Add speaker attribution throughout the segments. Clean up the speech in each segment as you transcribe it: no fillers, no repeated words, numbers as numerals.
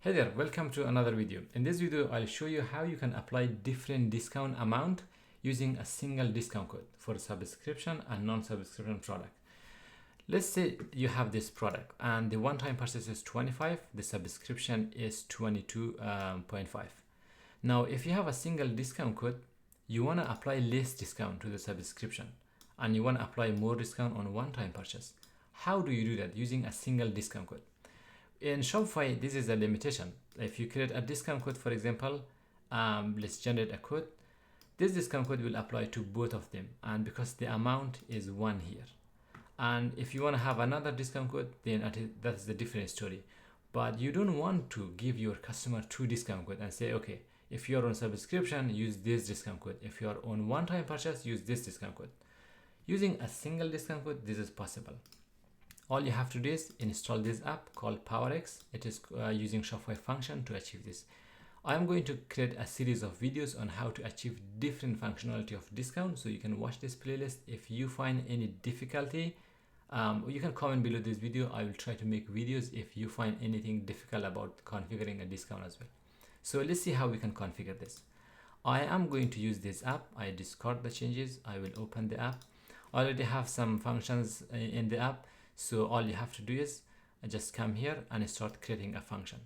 Speaker 1: Hey there, welcome to another video. In this video, I'll show you how you can apply different discount amount using a single discount code for subscription and non-subscription product. Let's say you have this product and the one-time purchase is 25, the subscription is 22.5. Now, if you have a single discount code, you want to apply less discount to the subscription and you want to apply more discount on one-time purchase. How do you do that? Using a single discount code. In Shopify, this is a limitation. If you create a discount code, for example, let's generate a code. This discount code will apply to both of them, and because the amount is 1 here. And if you want to have another discount code, then that's the different story. But you don't want to give your customer 2 discount code and say, okay, if you're on subscription, use this discount code. If you're on one-time purchase, use this discount code. Using a single discount code, this is possible. All you have to do is install this app called PowerX. It is using Shopify function to achieve this. I'm going to create a series of videos on how to achieve different functionality of discount. So you can watch this playlist. If you find any difficulty, you can comment below this video. I will try to make videos if you find anything difficult about configuring a discount as well. So let's see how we can configure this. I am going to use this app. I discard the changes. I will open the app. I already have some functions in the app. So all you have to do is just come here and start creating a function.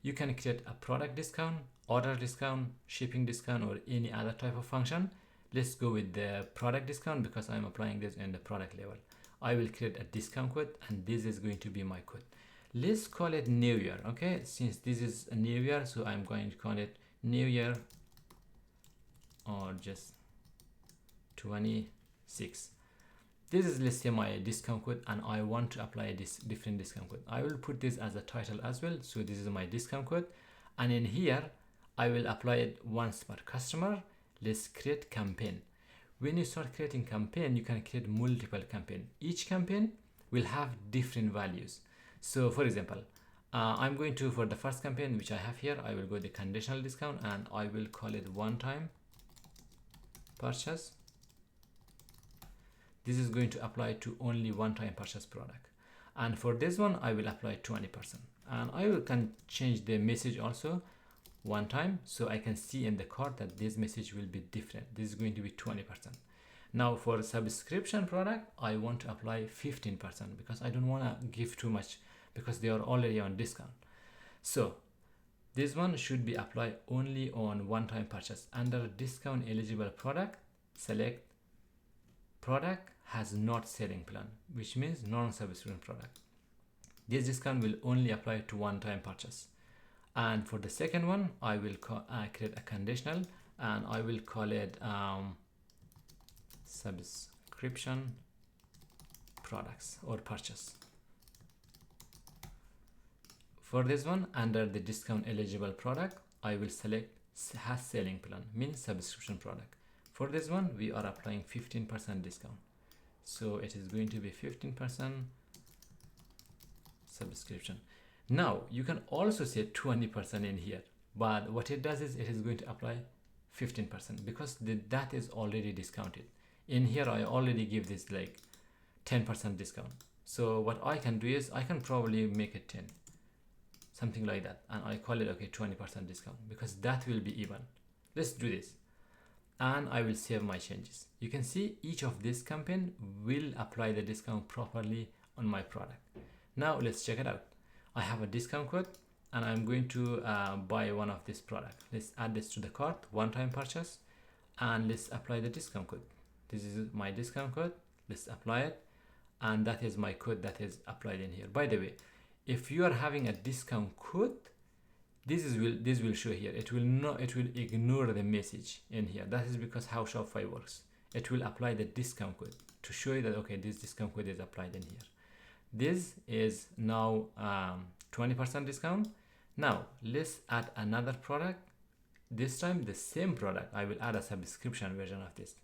Speaker 1: You can create a product discount, order discount, shipping discount, or any other type of function. Let's go with the product discount because I'm applying this in the product level. I will create a discount code and this is going to be my code. Let's call it New Year, okay? Since this is a New Year, so I'm going to call it New Year or just 26. This is, let's say, my discount code and I want to apply this different discount code. I will put this as a title as well. So this is my discount code. And in here, I will apply it once per customer. Let's create campaign. When you start creating campaign, you can create multiple campaign. Each campaign will have different values. So for example, I'm going to, for the first campaign, which I have here, I will go the conditional discount and I will call it one-time purchase. This is going to apply to only one-time purchase product. And for this one, I will apply 20%. And I can change the message also one time. So I can see in the cart that this message will be different. This is going to be 20%. Now for subscription product, I want to apply 15% because I don't want to give too much because they are already on discount. So this one should be applied only on one-time purchase. Under discount eligible product, select product has not selling plan, which means non-subscription product. This discount will only apply to one-time purchase. And for the second one, I will create a conditional and I will call it subscription products or purchase. For this one, under the discount eligible product, I will select has selling plan, means subscription product. For this one, we are applying 15% discount. So it is going to be 15% subscription. Now you can also say 20% in here, but what it does is it is going to apply 15% because that is already discounted. In here, I already give this like 10% discount. So what I can do is I can probably make it 10, something like that. And I call it, okay, 20% discount because that will be even. Let's do this. And I will save my changes. You can see each of this campaign will apply the discount properly on my product. Now let's check it out. I have a discount code and I'm going to buy one of this product. Let's add this to the cart, one-time purchase, and let's apply the discount code. This is my discount code. Let's apply it. And that is my code that is applied in here. By the way, if you are having a discount code, this will show here. It will ignore the message in here. That is because how Shopify works. It will apply the discount code to show you that, okay, this discount code is applied in here. This is now 20% discount. Now let's add another product. This time the same product. I will add a subscription version of this.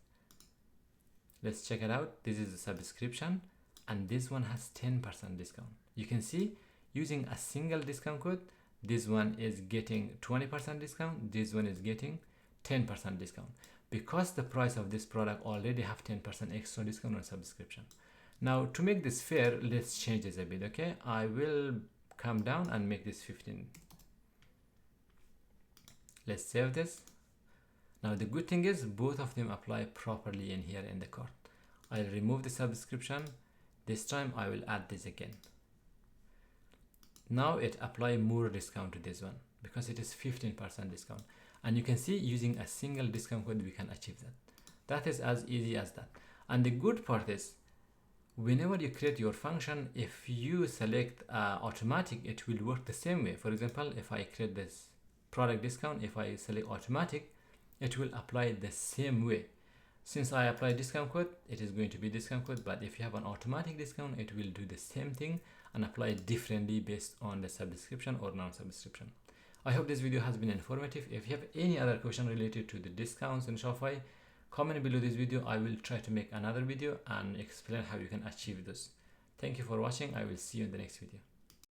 Speaker 1: Let's check it out. This is a subscription and this one has 10% discount. You can see using a single discount code, this one is getting 20% discount. This one is getting 10% discount because the price of this product already have 10% extra discount on subscription. Now to make this fair, let's change this a bit. Okay, I will come down and make this 15. Let's save this. Now the good thing is both of them apply properly in here in the cart. I'll remove the subscription. This time I will add this again. Now it apply more discount to this one because it is 15% discount. And you can see using a single discount code we can achieve that. That is as easy as that. And the good part is whenever you create your function, if you select automatic, it will work the same way. For example, if I create this product discount, if I select automatic, it will apply the same way. Since I apply discount code, it is going to be discount code, but if you have an automatic discount, it will do the same thing and apply differently based on the subscription or non-subscription. I hope this video has been informative. If you have any other question related to the discounts in Shopify, comment below this video. I will try to make another video and explain how you can achieve this. Thank you for watching. I will see you in the next video.